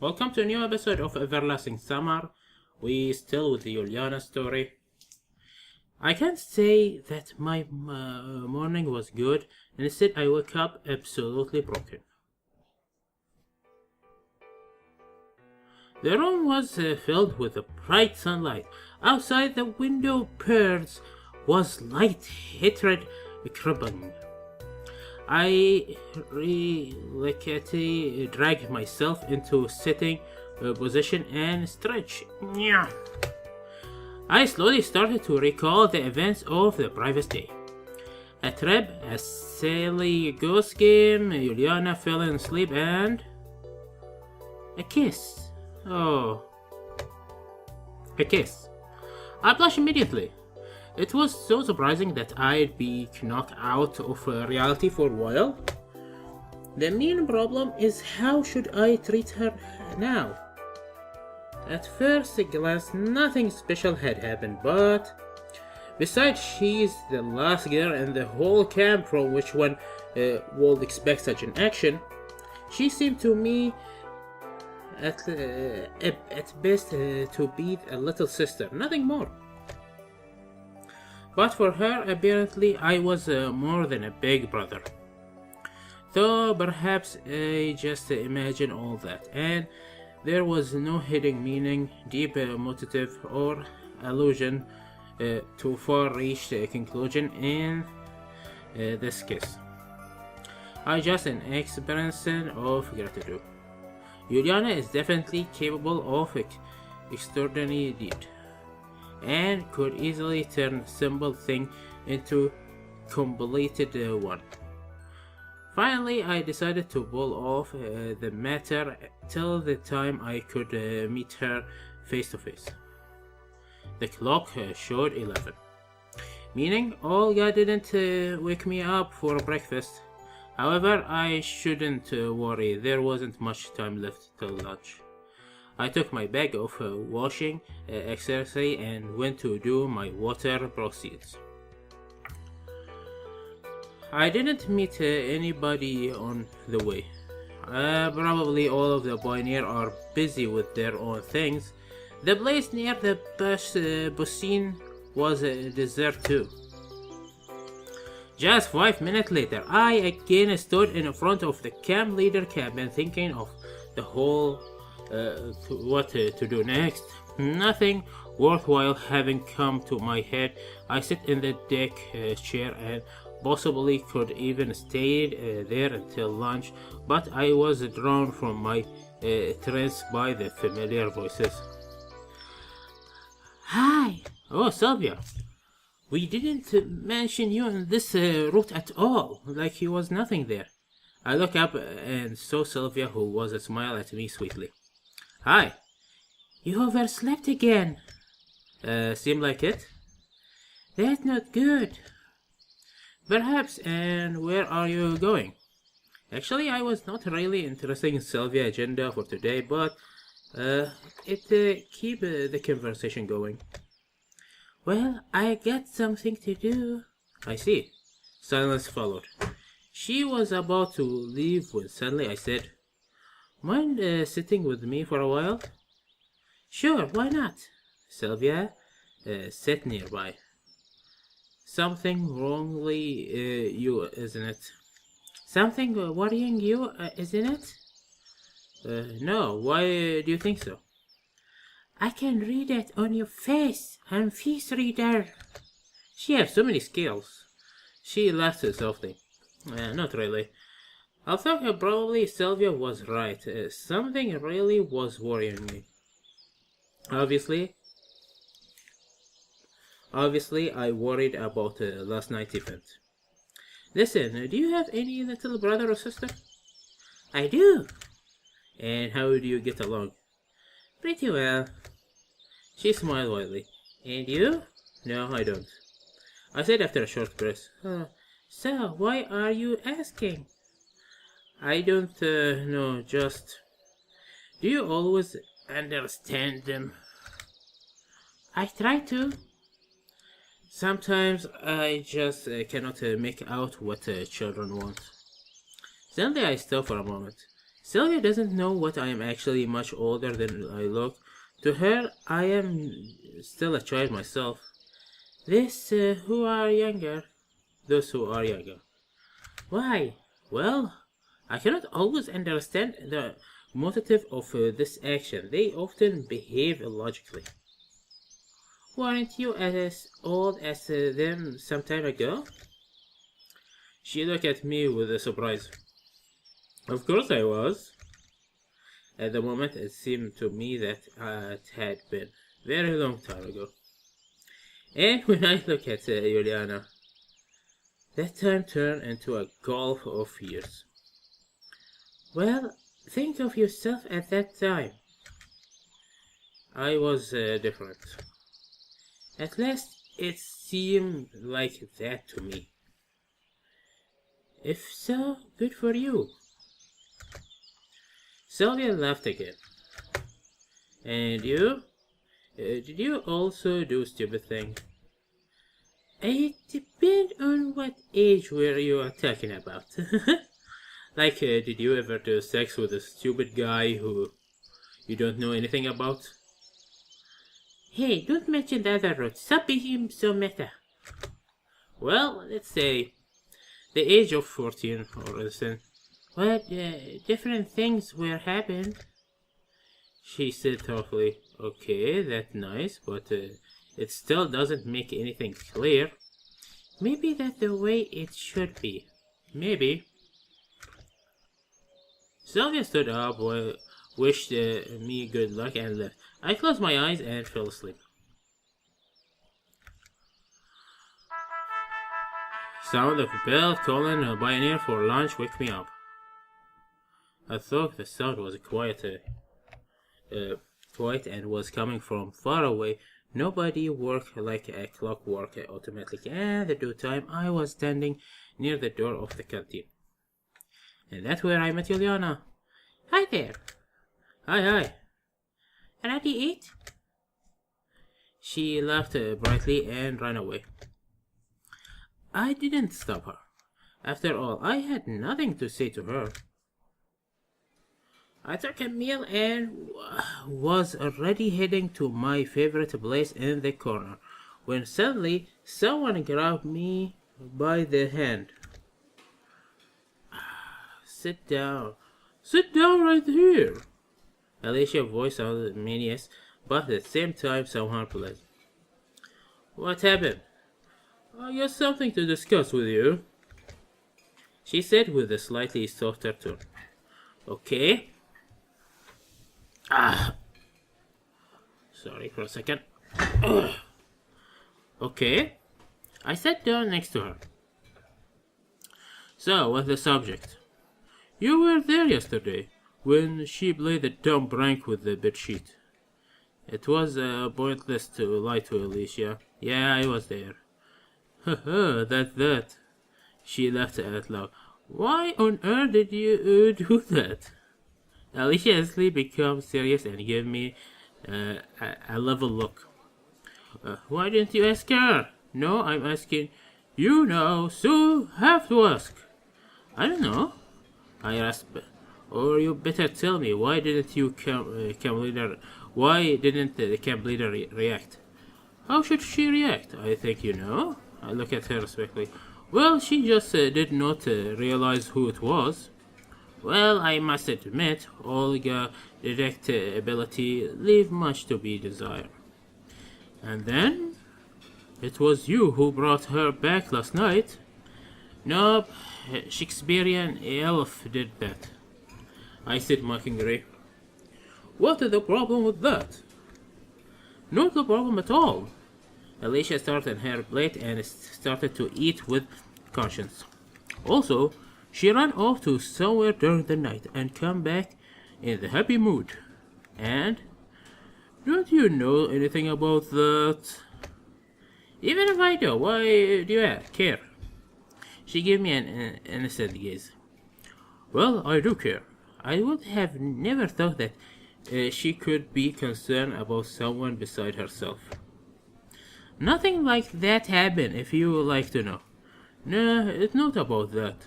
Welcome to a new episode of Everlasting Summer. We still with the Ulyana story. I can't say that my morning was good. Instead, I woke up absolutely broken. The room was filled with a bright sunlight. Outside the window birds was light hatred cribbing. I reluctantly dragged myself into sitting position and stretch. I slowly started to recall the events of the previous day. A trip, a silly ghost game, Ulyana fell asleep, and a kiss. Oh, a kiss. I blushed immediately. It was so surprising that I'd be knocked out of reality for a while. The main problem is, how should I treat her now? At first glance, nothing special had happened, but besides, she's the last girl in the whole camp from which one would expect such an action. She seemed to me at best to be a little sister, nothing more. But for her, apparently, I was more than a big brother. Though perhaps I just imagined all that, and there was no hidden meaning, deep motive, or allusion to far-reached conclusion in this kiss. I just an experience of gratitude. Ulyana is definitely capable of extraordinary deed, and could easily turn simple thing into completed one. Finally, I decided to pull off the matter till the time I could meet her face to face. The clock showed 11, meaning Olga didn't wake me up for breakfast. However, I shouldn't worry, there wasn't much time left till lunch. I took my bag of washing accessories and went to do my water proceeds. I didn't meet anybody on the way. Probably all of the pioneers are busy with their own things. The place near the bus was desert too. Just 5 minutes later, I again stood in front of the camp leader cabin, thinking of the whole what to do next. Nothing worthwhile having come to my head. I sat in the deck chair and possibly could even stayed there until lunch, but I was drawn from my trance by the familiar voices. Hi! Oh, Sylvia! We didn't mention you in this route at all, like you was nothing there. I looked up and saw Sylvia, who was a smile at me sweetly. Hi. You overslept again. Seem like it? That's not good. Perhaps, and where are you going? Actually, I was not really interested in Sylvia's agenda for today, but it keep the conversation going. Well, I got something to do. I see. Silence followed. She was about to leave when suddenly I said, Mind sitting with me for a while? Sure, why not? Sylvia sat nearby. Something wrongly you, isn't it? Something worrying you, isn't it? No, why do you think so? I can read it on your face. I'm face reader. She has so many skills. She laughed softly. Not really. I thought probably Sylvia was right. Something really was worrying me. Obviously, I worried about last night's event. Listen, do you have any little brother or sister? I do. And how do you get along? Pretty well. She smiled widely. And you? No, I don't. I said after a short breath. So, why are you asking? I don't know, just... Do you always understand them? I try to. Sometimes I just cannot make out what children want. Suddenly I stopped for a moment. Sylvia doesn't know what I am actually much older than I look. To her, I am still a child myself. This who are younger, those who are younger. Why? Well, I cannot always understand the motive of this action. They often behave illogically. Weren't you as old as them some time ago? She looked at me with a surprise. Of course I was. At the moment it seemed to me that it had been very long time ago. And when I look at Ulyana, that time turned into a gulf of years. Well, think of yourself at that time. I was different. At last it seemed like that to me. If so, good for you. Sylvia laughed again. And you? Did you also do stupid things? It depends on what age were you talking about. Like, did you ever do sex with a stupid guy who you don't know anything about? Hey, don't mention the other route. Stop being so meta. Well, let's say the age of 14 or less. What different things were happened? She said thoughtfully. Okay, that's nice, but it still doesn't make anything clear. Maybe that's the way it should be. Maybe. Sylvia stood up, wished me good luck, and left. I closed my eyes and fell asleep. Sound of a bell calling a pioneer for lunch waked me up. I thought the sound was quiet and was coming from far away. Nobody worked like a clockwork automatically, and at the time I was standing near the door of the canteen. And that's where I met Ulyana. Hi there. Hi. Ready to eat? She laughed brightly and ran away. I didn't stop her. After all, I had nothing to say to her. I took a meal and was already heading to my favorite place in the corner when suddenly someone grabbed me by the hand. Sit down. Sit down right here. Alicia's voice sounded meaningless, but at the same time somehow polite. What happened? I got something to discuss with you, she said with a slightly softer tone. Okay. Sorry for a second. Okay. I sat down next to her. So, what's the subject? You were there yesterday, when she played the dumb prank with the bedsheet. It was pointless to lie to Alicia. Yeah, I was there. Haha, that's that. She laughed out loud. Why on earth did you do that? Alicia instantly became serious and gave me a level look. Why didn't you ask her? No, I'm asking you now, so have to ask. I don't know. I asked, or you better tell me, why didn't you camp leader? Why didn't the camp leader react? How should she react? I think you know. I look at her respectfully. Well, she just did not realize who it was. Well, I must admit, Olga's direct ability leave much to be desired. And then, it was you who brought her back last night. Nope, Shakespearean elf did that. I said mockingly. What is the problem with that? Not the problem at all. Alicia started her plate and started to eat with conscience. Also, she ran off to somewhere during the night and came back in the happy mood. And, don't you know anything about that? Even if I do, why do you care? She gave me an innocent gaze. Well, I do care. I would have never thought that she could be concerned about someone beside herself. Nothing like that happened, if you would like to know. No, it's not about that.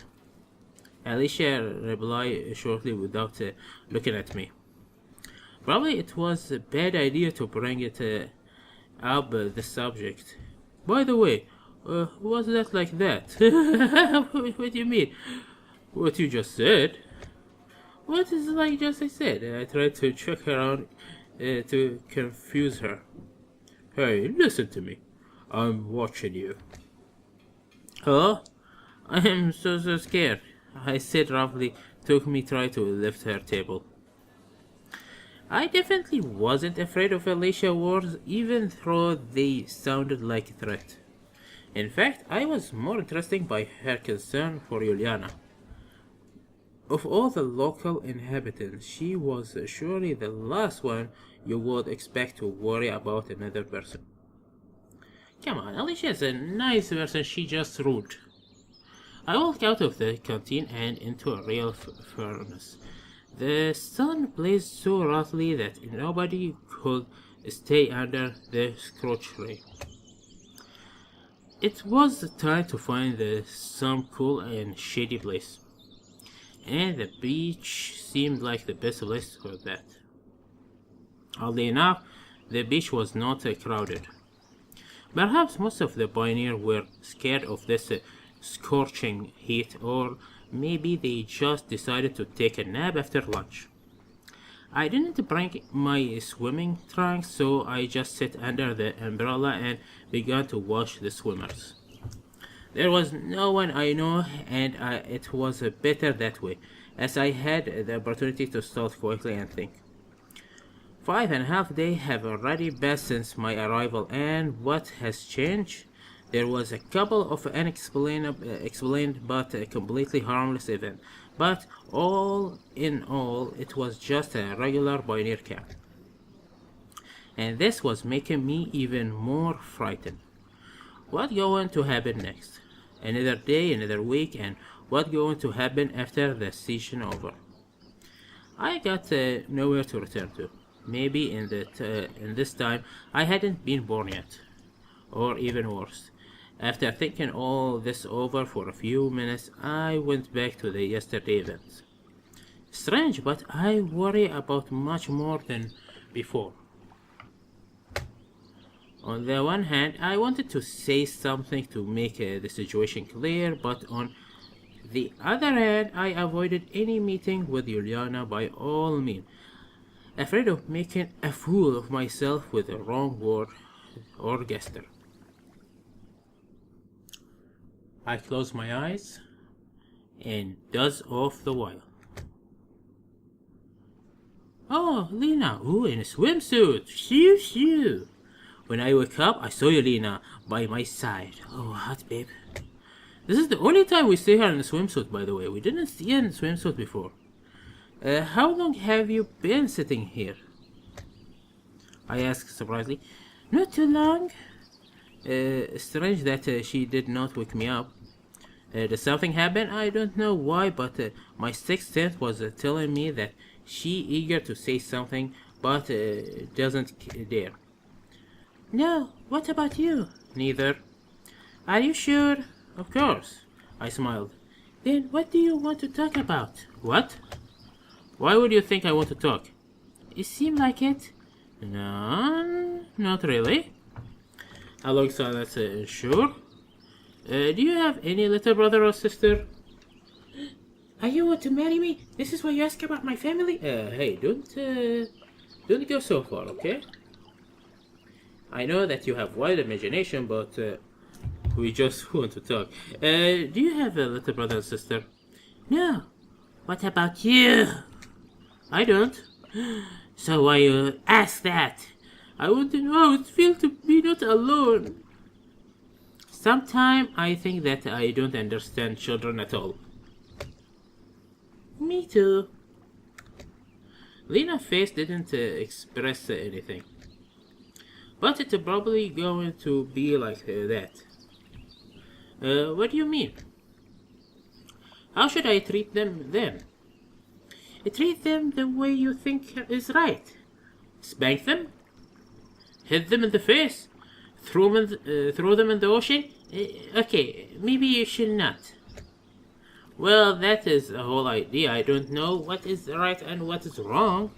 Alicia replied shortly without looking at me. Probably it was a bad idea to bring it up the subject. By the way, was that like that? What do you mean? What you just said? What is like just I said? I tried to trick her out to confuse her. Hey, listen to me. I'm watching you. Huh? I am so scared. I said roughly, took me try to lift her table. I definitely wasn't afraid of Alicia words, even though they sounded like a threat. In fact, I was more interested by her concern for Ulyana. Of all the local inhabitants, she was surely the last one you would expect to worry about another person. Come on, Alicia's a nice person, she just rude. I walked out of the canteen and into a real furnace. The sun blazed so roughly that nobody could stay under the scorch ray. It was time to find some cool and shady place, and the beach seemed like the best place for that. Oddly enough, the beach was not crowded. Perhaps most of the pioneers were scared of this scorching heat, or maybe they just decided to take a nap after lunch. I didn't bring my swimming trunks, so I just sat under the umbrella and began to watch the swimmers. There was no one I know, and it was better that way, as I had the opportunity to stop quickly and think. 5.5 days have already passed since my arrival, and what has changed? There was a couple of explained but completely harmless events, but all in all, it was just a regular pioneer camp. And this was making me even more frightened. What's going to happen next? Another day, another week, and what's going to happen after the season over? I got nowhere to return to. Maybe in this time I hadn't been born yet, or even worse. After thinking all this over for a few minutes, I went back to the yesterday event. Strange, but I worry about much more than before. On the one hand, I wanted to say something to make the situation clear, but on the other hand, I avoided any meeting with Ulyana by all means, afraid of making a fool of myself with the wrong word or gesture. I close my eyes and doze off the while. Oh, Lena, ooh, in a swimsuit, shoo shoo. When I wake up, I saw you, Lena, by my side. Oh, hot babe. This is the only time we see her in a swimsuit, by the way. We didn't see her in a swimsuit before. How long have you been sitting here? I asked surprisingly. Not too long. Strange that she did not wake me up. Did something happen? I don't know why, but my sixth sense was telling me that she eager to say something, but doesn't dare. No, what about you? Neither. Are you sure? Of course. I smiled. Then what do you want to talk about? What? Why would you think I want to talk? It seemed like it. No, not really. I looked silent, sure. Do you have any little brother or sister? Are you want to marry me? This is why you ask about my family? Hey, don't go so far, okay? I know that you have wide imagination, but we just want to talk. Do you have a little brother or sister? No. What about you? I don't. So why you ask that? I want to know how it feels to be not alone. Sometimes I think that I don't understand children at all. Me too. Lena's face didn't express anything. But it's probably going to be like that. What do you mean? How should I treat them then? Treat them the way you think is right. Spank them? Hit them in the face? Throw them in the ocean? Okay, maybe you should not. Well, that is the whole idea. I don't know what is right and what is wrong.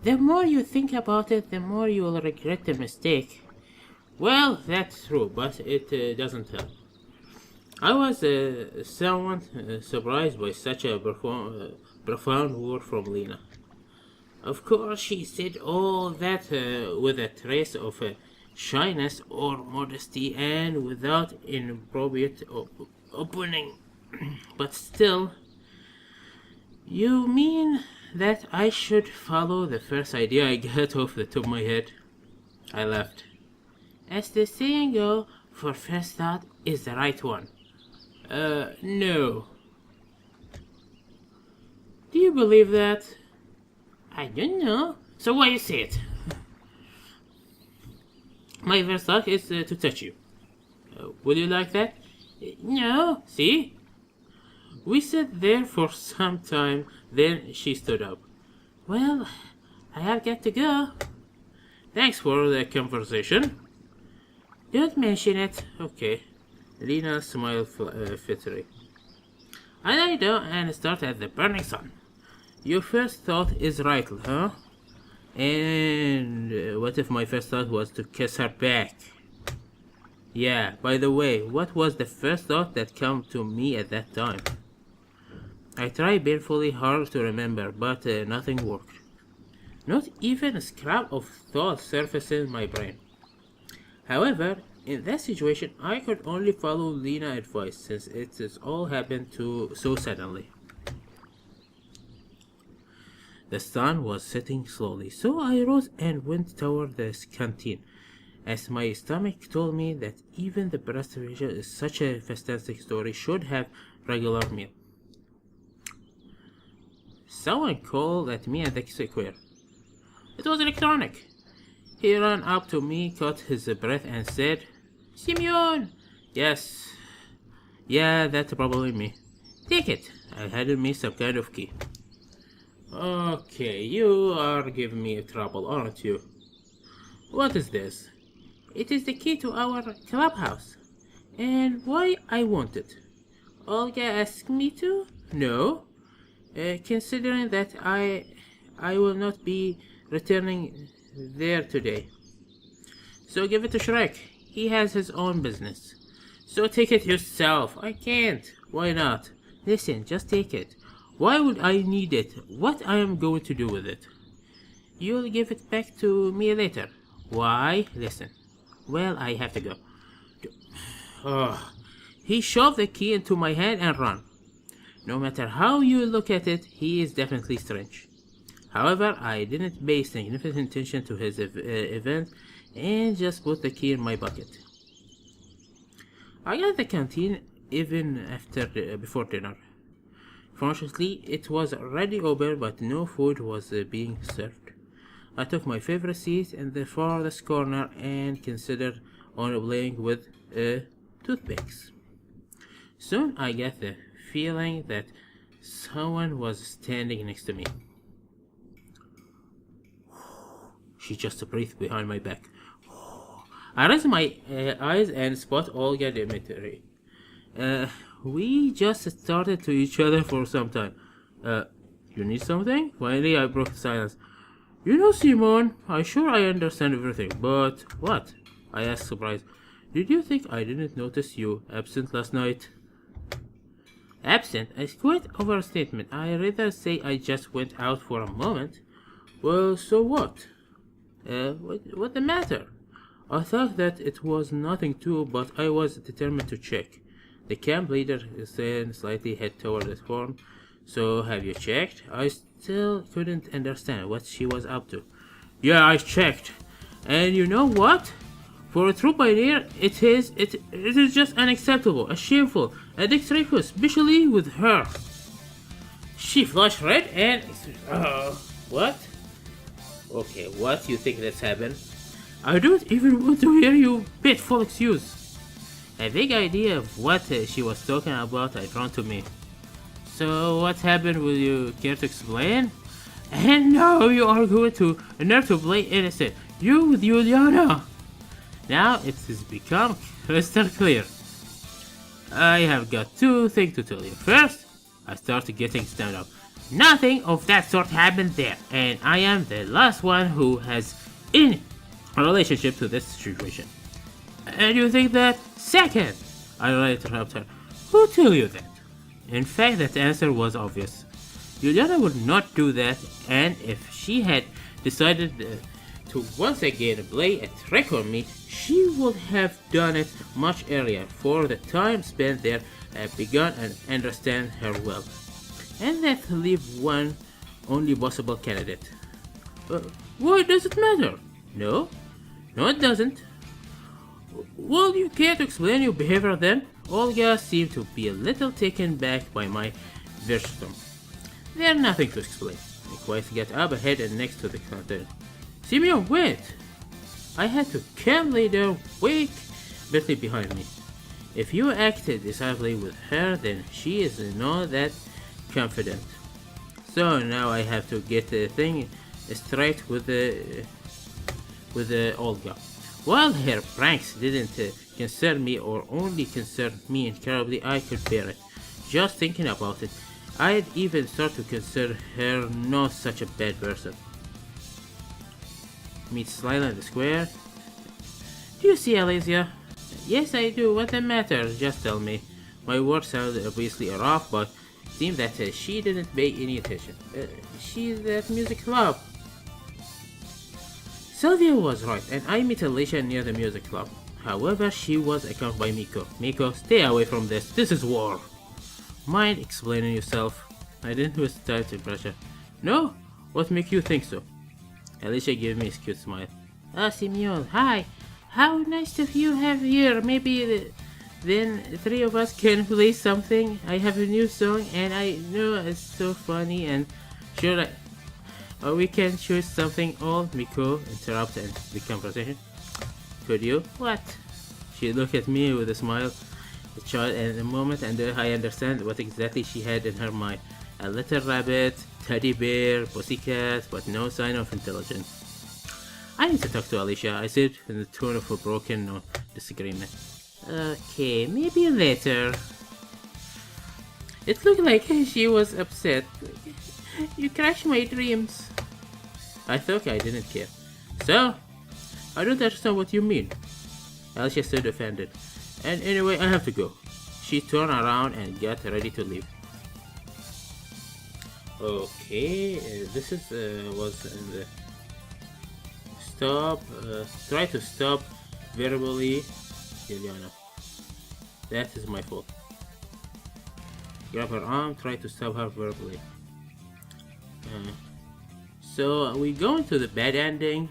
The more you think about it, the more you will regret the mistake. Well, that's true, but it doesn't help. I was somewhat surprised by such a profound word from Lena. Of course, she said all that with a trace of shyness or modesty and without inappropriate opening. But still, you mean that I should follow the first idea I get off the top of my head? I laughed. As the saying goes, for first thought is the right one. No. Do you believe that? I don't know. So why you say it? My first thought is to touch you. Will you like that? No. See? We sat there for some time, then she stood up. Well, I have got to go. Thanks for the conversation. Don't mention it. Okay. Lena smiled fitfully. And I do and start at the burning sun. Your first thought is right, huh? And what if my first thought was to kiss her back? Yeah, by the way, what was the first thought that came to me at that time? I tried painfully hard to remember, but nothing worked. Not even a scrap of thought surfaced in my brain. However, in that situation, I could only follow Lena's advice since it has all happened so suddenly. The sun was setting slowly, so I rose and went toward the canteen, as my stomach told me that even the breastfeeding is such a fantastic story should have regular meal. Someone called at me at the square. It was electronic. He ran up to me, caught his breath, and said, Simeon! Yes. Yeah, that's probably me. Take it. I handed me some kind of key. Okay, you are giving me trouble, aren't you? What is this? It is the key to our clubhouse. And why I want it? Olga asked me to? No. Considering that I will not be returning there today. So give it to Shrek. He has his own business. So take it yourself. I can't. Why not? Listen, just take it. Why would I need it? What I am going to do with it? You'll give it back to me later. Why? Listen. Well, I have to go. He shoved the key into my hand and ran. No matter how you look at it, he is definitely strange. However, I didn't pay significant attention to his event and just put the key in my bucket. I got the canteen even before dinner. Fortunately, it was already open, but no food was being served. I took my favorite seat in the farthest corner and considered on playing with toothpicks. Soon I got the feeling that someone was standing next to me. She just breathed behind my back. I raised my eyes and spot Olga Dmitry. We just started to each other for some time. You need something? Finally, I broke the silence. You know, Simon, I'm sure I understand everything, but what? I asked, surprised. Did you think I didn't notice you absent last night? Absent? It's quite overstatement. I'd rather say I just went out for a moment. Well, so what? What the matter? I thought that it was nothing too, but I was determined to check. The camp leader then slightly head toward the farm. So, have you checked? I still couldn't understand what she was up to. Yeah, I checked. And you know what? For a true pioneer, it is just unacceptable, shameful, and disrespectful, especially with her. She flushed red and... what? Okay, what do you think that's happened? I don't even want to hear you pitiful excuse. A vague idea of what she was talking about had drawn to me. So what happened? Will you care to explain? And now you are going to nerve to play innocent. You with Ulyana. Now it has become crystal clear. I have got two things to tell you. First, I started getting stand up. Nothing of that sort happened there, and I am the last one who has any relationship to this situation. And you think that? Second, I interrupt her. Who told you that? In fact, that answer was obvious. Ulyana would not do that, and if she had decided to once again play a trick on me, she would have done it much earlier, for the time spent there had begun and understand her well. And that leave one only possible candidate. Why does it matter? No, it doesn't. Well, you can't explain your behavior then? Olga seemed to be a little taken back by my version. There's nothing to explain. I quietly get up ahead and next to the counter. Simeon, wait! I had to calmly there wake Betty behind me. If you acted decisively with her, then she is not that confident. So now I have to get the thing straight with the Olga. While her pranks didn't concern me or only concerned me incredibly, I could bear it. Just thinking about it, I'd even start to consider her not such a bad person. Meet Slyla in the square. Do you see Alicia? Yes, I do. What's the matter? Just tell me. My words sounded obviously rough, but it seemed that she didn't pay any attention. She's at music club. Sylvia was right, and I met Alicia near the music club. However, she was accompanied by Miko. Miko, stay away from this. This is war. Mind explaining yourself? I didn't waste time to pressure. No? What makes you think so? Alicia gave me a cute smile. Ah, Simeon, hi. How nice of you have here. Maybe then three of us can play something. I have a new song and I know it's so funny and sure or we can choose something all Miko interrupted the conversation. Could you? What? She looked at me with a smile. A child in a moment and I understand what exactly she had in her mind. A little rabbit, teddy bear, pussycat, but no sign of intelligence. I need to talk to Alicia, I said in the tone of a broken disagreement. Okay, maybe later. It looked like she was upset. You crushed my dreams. I thought I didn't care. So, I don't understand what you mean. Alicia stood offended. And anyway, I have to go. She turned around and got ready to leave. Okay, this is was in the stop. Try to stop verbally, Ulyana. That is my fault. Grab her arm. Try to stop her verbally. So we go into the bad ending.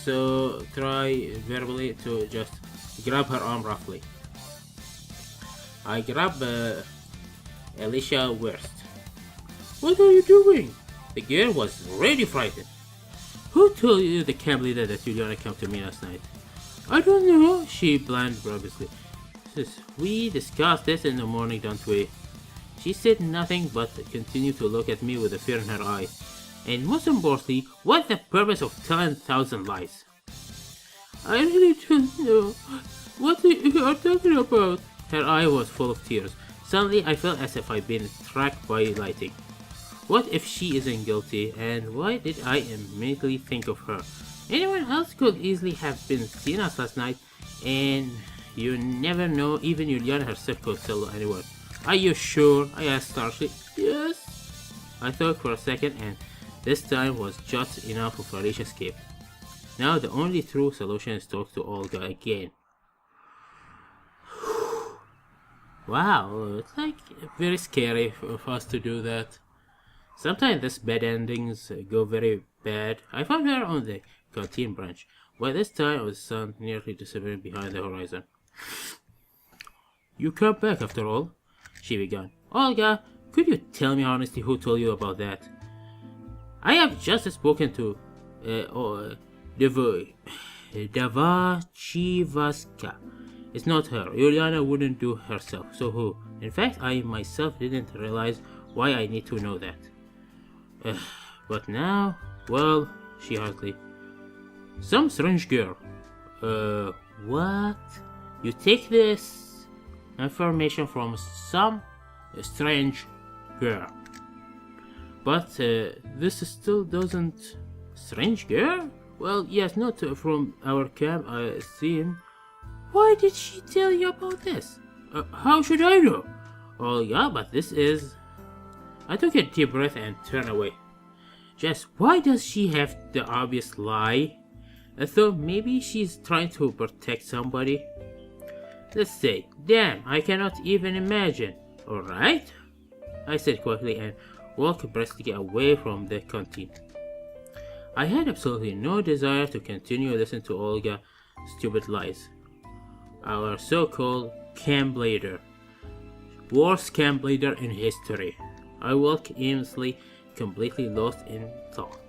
So try verbally to just grab her arm roughly. I grab Alicia worst. What are you doing? The girl was really frightened. Who told you the camp leader that Ulyana came to me last night? I don't know, she blandly nervously. We discussed this in the morning, don't we? She said nothing but continued to look at me with a fear in her eye. And most importantly, what's the purpose of telling 1,000 lies? I really don't know what you are talking about. Her eye was full of tears. Suddenly I felt as if I'd been tracked by lightning. What if she isn't guilty, and why did I immediately think of her? Anyone else could easily have been seeing us last night, and you never know, even Ulyana herself could tell anyone. Are you sure? I asked harshly. Yes. I thought for a second, and this time was just enough of Alicia escape. Now the only true solution is to talk to Olga again. Wow, it's like very scary of us to do that. Sometimes these bad endings go very bad. I found her on the canteen branch. By this time, the sun nearly disappeared behind the horizon. You came back after all, she began. Olga, could you tell me honestly who told you about that? I have just spoken to Davachivaska. It's not her. Ulyana wouldn't do herself. So who? In fact, I myself didn't realize why I need to know that. But now, well, she hardly. Some strange girl. What? You take this? information from some strange girl. But this still doesn't... Strange girl? Well, yes, not from our camp, I assume. Why did she tell you about this? How should I know? Oh yeah, but this is... I took a deep breath and turned away. Just why does she have the obvious lie? I thought maybe she's trying to protect somebody. Let's say, damn, I cannot even imagine. Alright? I said quickly and walked briskly away from the canteen. I had absolutely no desire to continue listening to Olga's stupid lies. Our so-called camp leader. Worst camp leader in history. I walked aimlessly, completely lost in thought.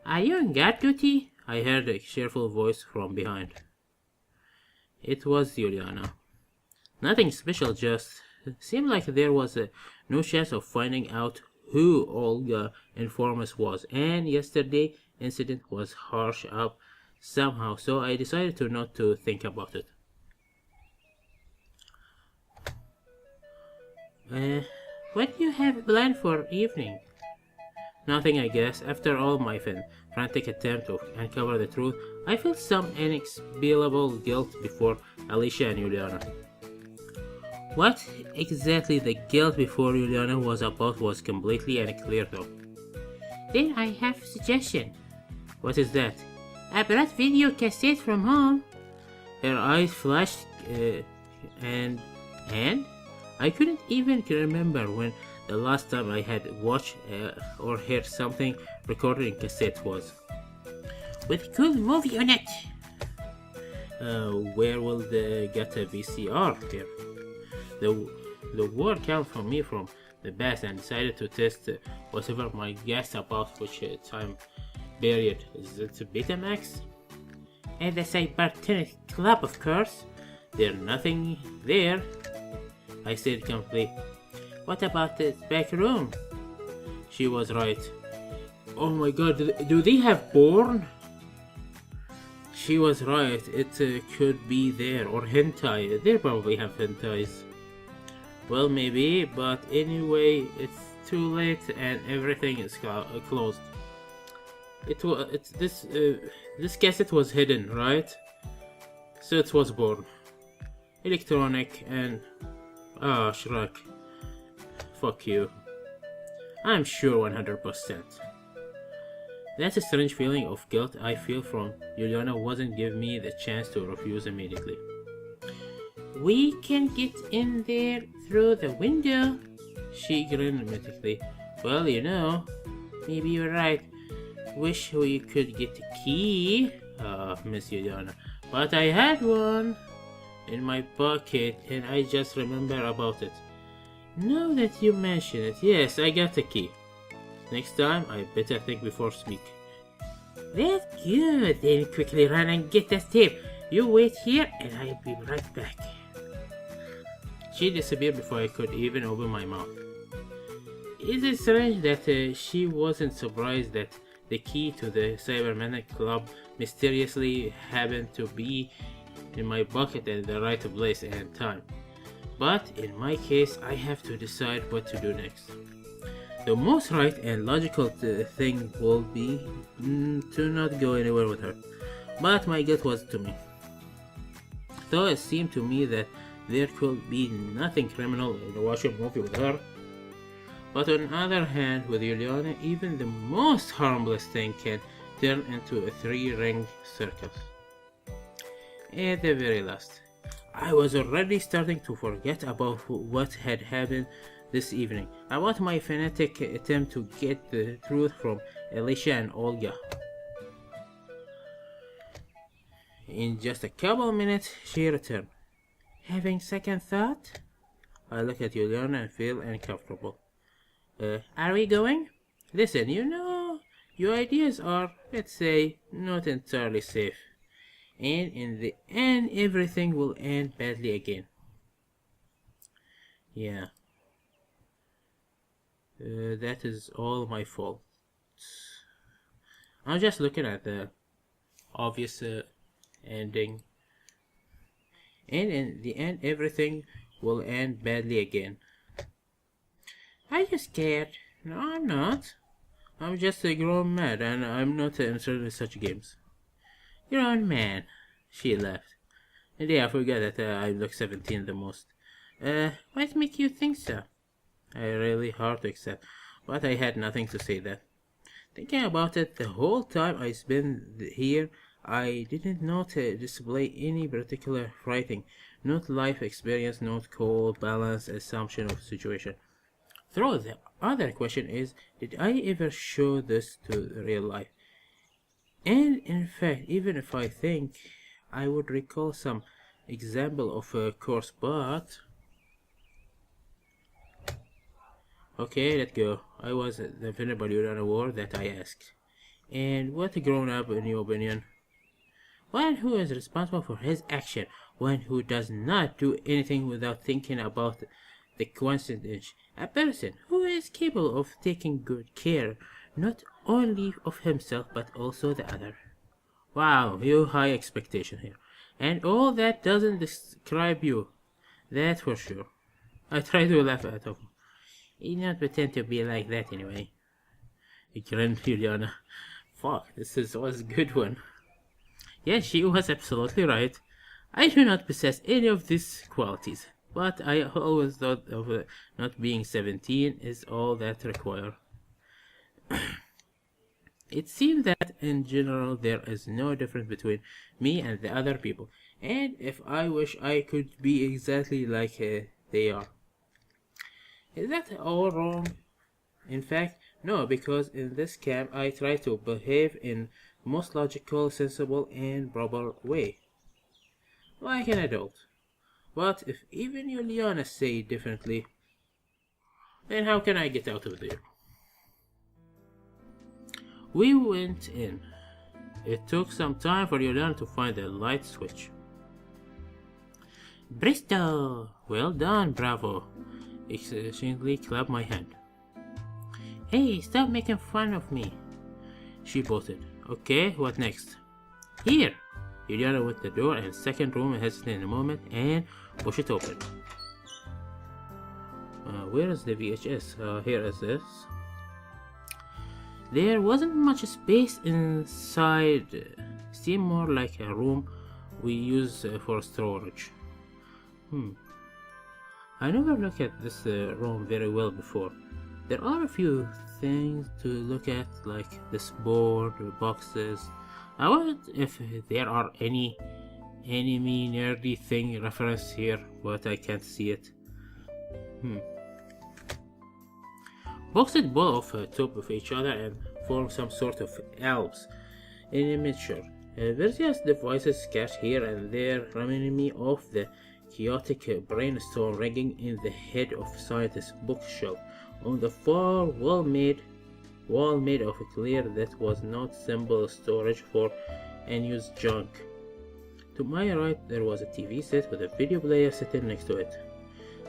Are you in guard duty? I heard a cheerful voice from behind. It was Ulyana. Nothing special, just seemed like there was no chance of finding out who Olga Informus was, and yesterday incident was harsh up somehow, so I decided to not to think about it. What do you have planned for evening? Nothing, I guess. After all my frantic attempt to uncover the truth, I felt some inexplicable guilt before Alicia and Ulyana. What exactly the guilt before Ulyana was about was completely unclear though. Then I have a suggestion. What is that? I brought video cassette from home. Her eyes flashed and I couldn't even remember when the last time I had watched or heard something recorded in cassette was. With a cool movie on it. Where will they get a VCR here? The word came from me from the best and decided to test whatever my guess about which time period. Is it Betamax? And the Cybertonic Club, of course. There's nothing there. I said calmly. What about the back room? She was right. Oh my god, do they have porn? She was right, it could be there, or hentai. They probably have hentais. Well, maybe, but anyway, it's too late and everything is closed. This cassette was hidden, right? So it was born. Electronic and... Shrek. Fuck you. I'm sure 100%. That strange feeling of guilt I feel from Ulyana wasn't give me the chance to refuse immediately. We can get in there through the window. She grinned dramatically. Well, you know, maybe you're right. Wish we could get a key. Miss Ulyana. But I had one in my pocket and I just remember about it. Now that you mention it, yes, I got a key. Next time, I better think before speak. That's good. Then quickly run and get the tape. You wait here and I'll be right back. She disappeared before I could even open my mouth. Is it strange that she wasn't surprised that the key to the Cybermanic Club mysteriously happened to be in my pocket at the right place and time? But in my case, I have to decide what to do next. The most right and logical thing will be to not go anywhere with her. But my guilt was to me. Though it seemed to me that there could be nothing criminal in watching a movie with her. But on the other hand, with Ulyana, even the most harmless thing can turn into a three-ring circus. At the very last, I was already starting to forget about what had happened this evening, about my fanatic attempt to get the truth from Alicia and Olga. In just a couple of minutes, she returned. Having second thought? I look at Ulyana and feel uncomfortable. Are we going? Listen, you know, your ideas are, let's say, not entirely safe. And in the end, everything will end badly again. Yeah. That is all my fault. I'm just looking at the obvious ending. And in the end, everything will end badly again. Are you scared? No, I'm not. I'm just a grown man and I'm not interested in such games. Grown man, she laughed. And yeah, I forgot that I look 17 the most. What make you think so? I really hard to accept, but I had nothing to say that. Thinking about it, the whole time I spent here, I didn't not display any particular writing, not life experience, not cold, balanced assumption of situation. Through the other question is, did I ever show this to real life? And in fact, even if I think I would recall some example of a course, but okay, let's go. I was definitely on a word that I asked. And what a grown up in your opinion? One who is responsible for his action, one who does not do anything without thinking about the consequences, a person who is capable of taking good care not only of himself but also the other. Wow, you high expectation here. And all that doesn't describe you. That for sure. I try to laugh at him. You not pretend to be like that anyway. He grinned, Ulyana. Fuck, was a good one. Yes, she was absolutely right. I do not possess any of these qualities, but I always thought of not being 17 is all that required. It seems that in general there is no difference between me and the other people, and if I wish I could be exactly like they are. Is that all wrong? In fact, no, because in this camp I try to behave in most logical, sensible, and proper way, like an adult. But if even Ulyana say differently, then how can I get out of there? We went in. It took some time for Ulyana to find the light switch. Bristol! Well done, bravo! Excitingly clapped my hand. Hey, stop making fun of me! She bolted. Okay, what next? Here! Ulyana went to the door and second room hesitated a moment and pushed it open. Where is the VHS? Here is this. There wasn't much space inside. Seemed more like a room we use for storage. I never looked at this room very well before. There are a few things to look at, like this board, boxes. I wonder if there are any enemy nerdy thing reference here, but I can't see it. Boxes both top of each other and form some sort of elves in a miniature. Various devices scattered here and there reminding me of the chaotic brainstorm ringing in the head of scientist's bookshelf. On the far wall made of clear that was not simple storage for unused junk. To my right there was a TV set with a video player sitting next to it.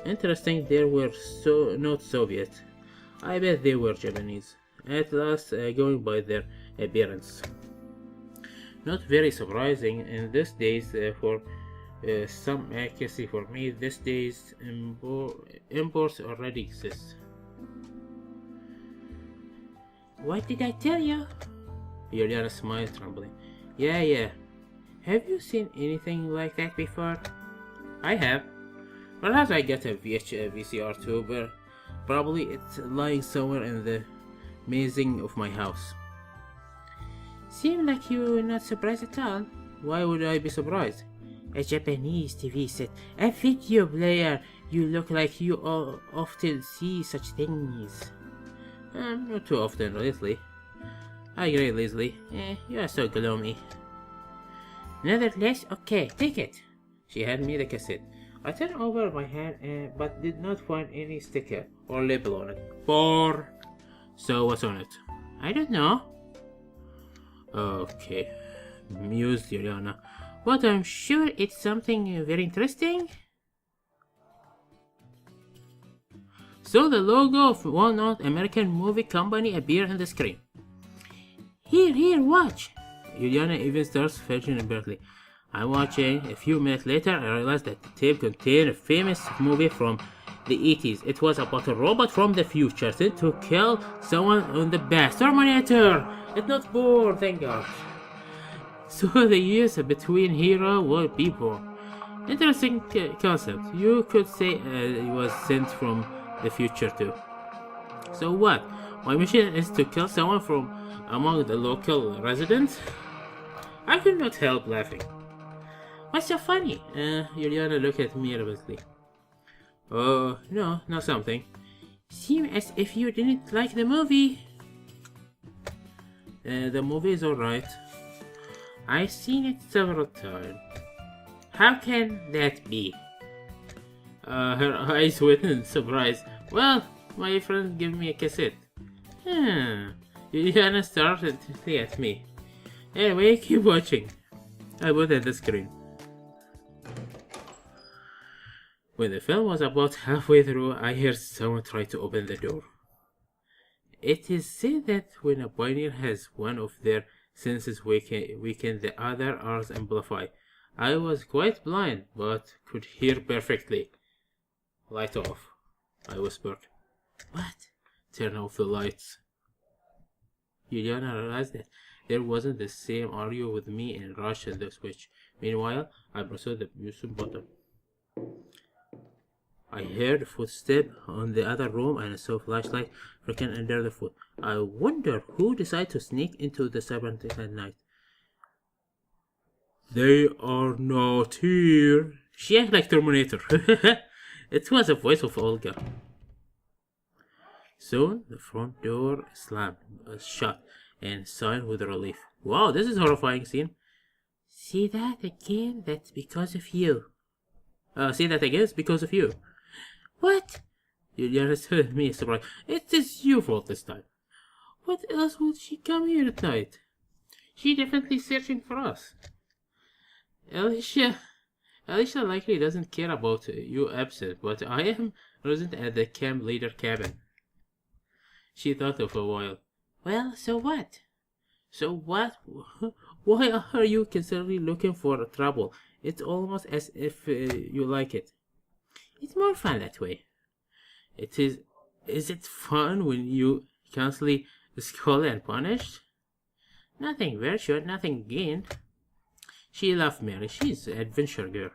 Interesting, they were not Soviet. I bet they were Japanese, at last going by their appearance. Not very surprising in these days for some accuracy for me. These days imports already exist. What did I tell you? Ulyana smiled, trembling. Yeah. Have you seen anything like that before? I have. Perhaps I got a VCR too, but probably it's lying somewhere in the mazing of my house. Seem like you're not surprised at all. Why would I be surprised? A Japanese TV set, a video player. You look like you all often see such things. Not too often lately. I agree, Leslie. You are so gloomy. Nevertheless, okay, take it. She handed me the cassette. I turned over my hand, but did not find any sticker or label on it. Bore. So what's on it? I don't know. Okay, mused Ulyana. But I'm sure it's something very interesting. So the logo of one-known American movie company appeared on the screen. Here, watch! Ulyana even starts fetching abruptly. I'm watching. A few minutes later, I realized that the tape contained a famous movie from the 80s. It was about a robot from the future sent to kill someone on the past. Terminator! It's not born, thank God. So the years between hero will be born. Interesting concept. You could say it was sent from the future too. So what? My mission is to kill someone from among the local residents? I could not help laughing. What's so funny? Ulyana looked at me nervously. Oh, no, not something. Seem as if you didn't like the movie. The movie is alright. I've seen it several times. How can that be? Her eyes went in surprise. Well, my friend gave me a cassette. Ulyana started to look at me. Anyway, keep watching. I put at the screen. When the film was about halfway through, I heard someone try to open the door. It is said that when a pioneer has one of their senses weakened, the other are amplified. I was quite blind, but could hear perfectly. Light off, I whispered. What? Turn off the lights. Ulyana realized that there wasn't the same audio with me and rushed the switch. Meanwhile, I pressed the mute button. I heard footsteps on the other room and saw flashlight flickering under the foot. I wonder who decided to sneak into the servant at night. They are not here. She acted like Terminator. It was the voice of Olga. Soon the front door slammed shut and sighed with relief. Wow, this is a horrifying scene. See that again? That's because of you. See that again? It's because of you. What? You understood me, surprised. It is your fault this time. What else would she come here at night? She definitely searching for us. Alicia likely doesn't care about you absent, but I am present at the camp leader cabin. She thought of a while. Well, so what? So what? Why are you constantly looking for trouble? It's almost as if you like it. It's more fun that way. It is. Is it fun when you constantly scold and punished? Nothing virtued, nothing gained. She laughed merrily. She's an adventure girl.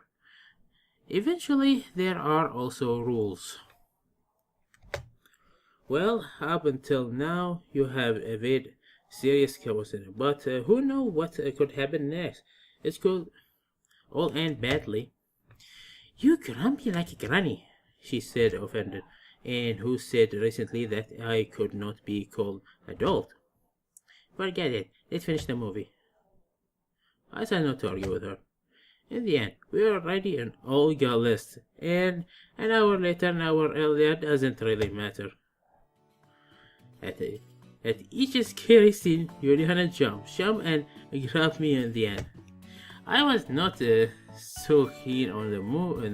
Eventually, there are also rules. Well, up until now, you have evaded serious consequences, but who knows what could happen next? It could all end badly. You grumpy like a granny, she said, offended. And who said recently that I could not be called adult? Forget it. Let's finish the movie. I tried not to argue with her. In the end, we are already an Olga list, and an hour later, an hour earlier doesn't really matter. At each scary scene, Ulyana jumped, and grabbed me in the end. I was not so keen on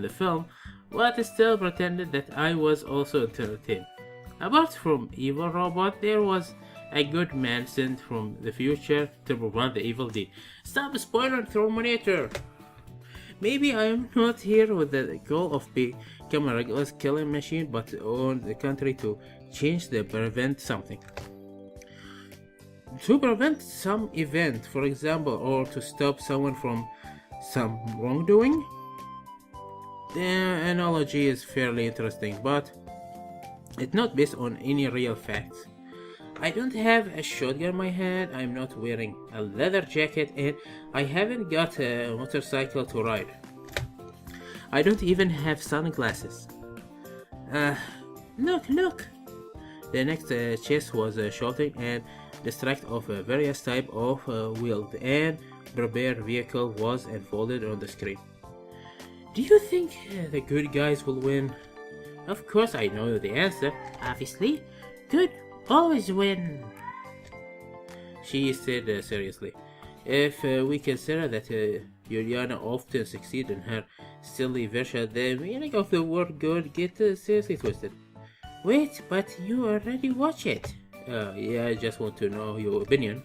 the film, but still pretended that I was also entertained. Apart from evil robot, there was a good man sent from the future to prevent the evil deed. Stop spoiling Terminator! Maybe I am not here with the goal of becoming a regular killing machine, but on the country to change the prevent something. To prevent some event, for example, or to stop someone from some wrongdoing. The analogy is fairly interesting, but it's not based on any real facts. I don't have a shotgun in my hand, I'm not wearing a leather jacket, and I haven't got a motorcycle to ride. I don't even have sunglasses. Look! The next chest was shouting and distract of various type of wheeled and prepared vehicle was unfolded on the screen. Do you think the good guys will win? Of course I know the answer. Obviously, good always win. She said seriously. If we consider that Ulyana often succeeds in her silly version, the meaning of the word good gets seriously twisted. Wait, but you already watched it. Yeah, I just want to know your opinion.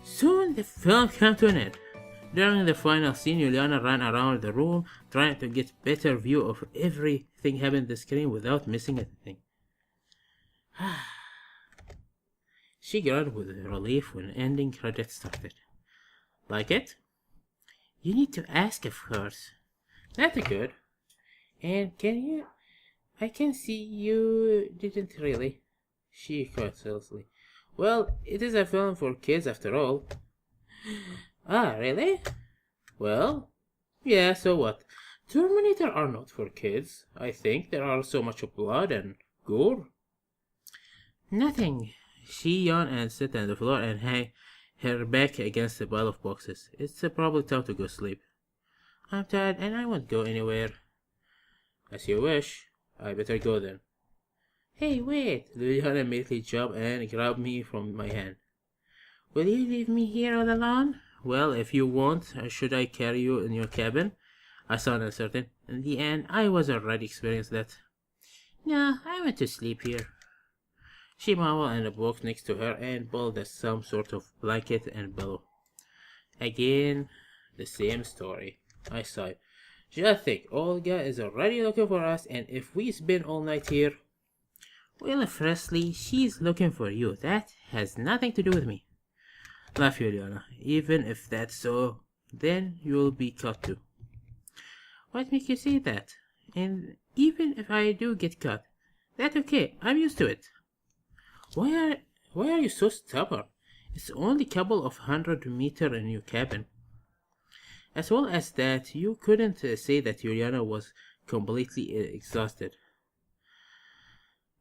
Soon the film came to an end. During the final scene, Ulyana ran around the room trying to get better view of everything happening on the screen without missing anything. She groaned with relief when ending credits started. Like it? You need to ask, of course. That's good. And I can see you didn't really. She quite seriously. Well, it is a film for kids after all. Ah, really? Well, yeah, so what? Terminator are not for kids. I think there are so much blood and gore. Nothing. She yawned and sat on the floor and hung her back against a pile of boxes. It's probably time to go sleep. I'm tired and I won't go anywhere. As you wish. I better go then. Hey, wait! Ulyana immediately jumped and grabbed me from my hand. Will you leave me here all alone? Well, if you want, should I carry you in your cabin? I sounded uncertain. In the end, I was already experienced that. No, I want to sleep here. She mumbled in the box next to her and pulled at some sort of blanket and pillow. Again, the same story. I sighed. Just think, Olga is already looking for us, and if we spend all night here... Well, firstly, she's looking for you. That has nothing to do with me. Laugh, Ulyana. Even if that's so, then you'll be cut too. What makes you say that? And even if I do get cut, that's okay. I'm used to it. Why are you so stubborn? It's only a couple of 100 meters in your cabin. As well as that, you couldn't say that Ulyana was completely exhausted.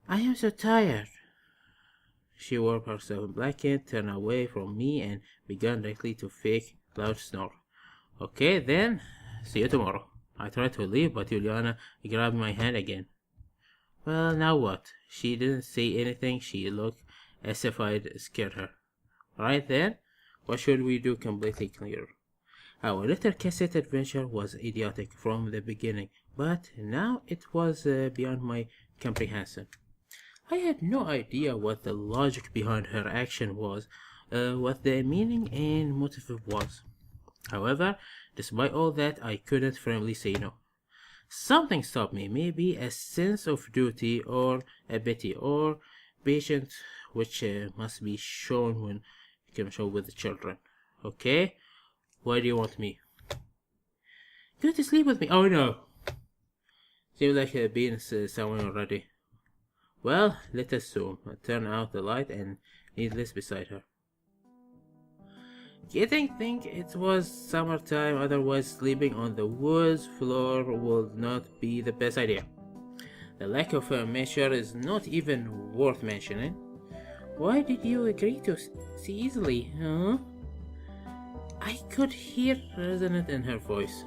I am so tired. She wore herself in blanket, turned away from me, and began directly to fake loud snore. Okay, then, see you tomorrow. I tried to leave, but Ulyana grabbed my hand again. Well, now what? She didn't say anything. She looked as if I'd scared her. Right then, what should we do completely clear? Our little cassette adventure was idiotic from the beginning, but now it was beyond my comprehension. I had no idea what the logic behind her action was, what the meaning and motive was. However, despite all that, I couldn't firmly say no. Something stopped me, maybe a sense of duty or a pity or patience, which must be shown when you can show with the children. Okay? Why do you want me? Go to sleep with me. Oh no. Seems like being someone already. Well, let us zoom. Turn out the light and needless beside her. Getting think it was summertime, otherwise sleeping on the woods floor would not be the best idea. The lack of measure is not even worth mentioning. Why did you agree to so easily, huh? I could hear resonance in her voice.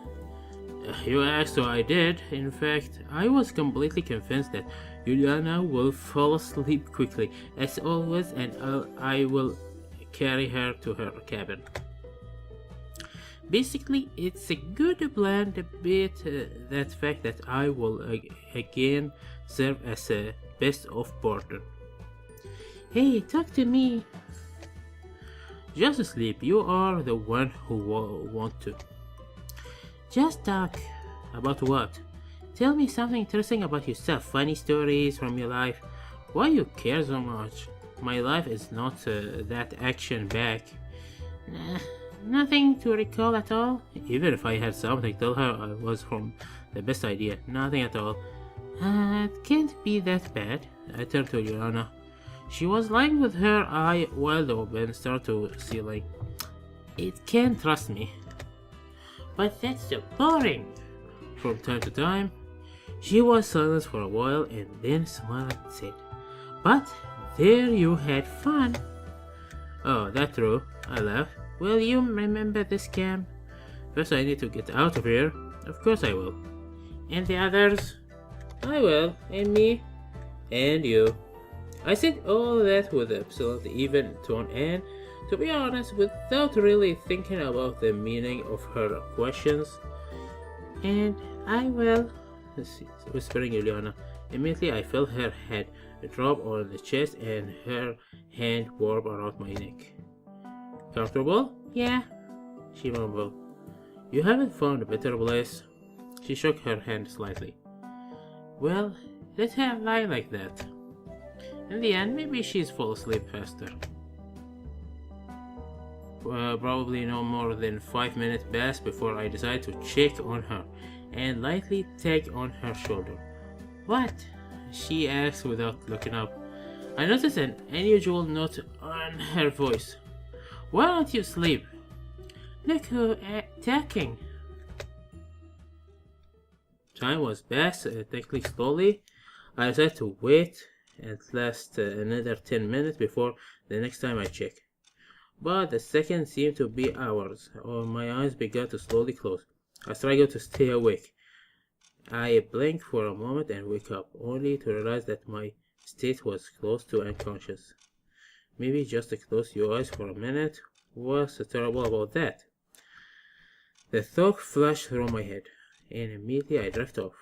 You asked, so I did. In fact, I was completely convinced that Ulyana will fall asleep quickly, as always, and I will carry her to her cabin. Basically, it's a good plan, despite that fact that I will again serve as a best of partner. Hey, talk to me. Just sleep. You are the one who want to. Just talk. About what? Tell me something interesting about yourself. Funny stories from your life. Why you care so much? My life is not that action-packed. Nah, nothing to recall at all. Even if I had something, tell her I was from the best idea. Nothing at all. It can't be that bad. I turned to Ulyana. She was lying with her eye wide open, started to ceiling. It can't trust me. But that's so boring. From time to time, she was silent for a while and then smiled and said, But there you had fun. Oh, that's true. I laughed. Will you remember this camp? First I need to get out of here. Of course I will. And the others? I will. And me. And you. I said all that with an absolute even tone and, to be honest, without really thinking about the meaning of her questions. And I will, whispering Ulyana. Immediately I felt her head drop on the chest and her hand warm around my neck. Comfortable? Yeah, she mumbled. You haven't found a better place? She shook her hand slightly. Well, let her lie like that. In the end, maybe she's fall asleep faster. Probably no more than 5 minutes passed before I decided to check on her and lightly tap on her shoulder. What? She asked without looking up. I noticed an unusual note on her voice. Why don't you sleep? Look who's attacking. Time was ticking slowly. I decided to wait at least another 10 minutes before the next time I check. But the seconds seemed to be hours. My eyes began to slowly close. I struggled to stay awake. I blinked for a moment and woke up, only to realize that my state was close to unconscious. Maybe just to close your eyes for a minute. What's so terrible about that? The thought flashed through my head, and immediately I drifted off.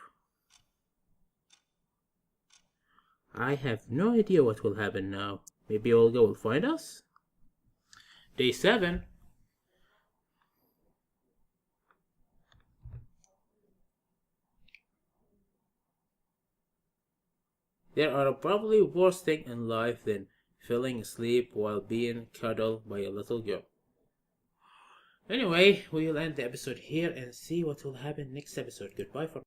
I have no idea what will happen now. Maybe Olga will find us? Day 7. There are probably worse things in life than falling asleep while being cuddled by a little girl. Anyway, we will end the episode here and see what will happen next episode. Goodbye for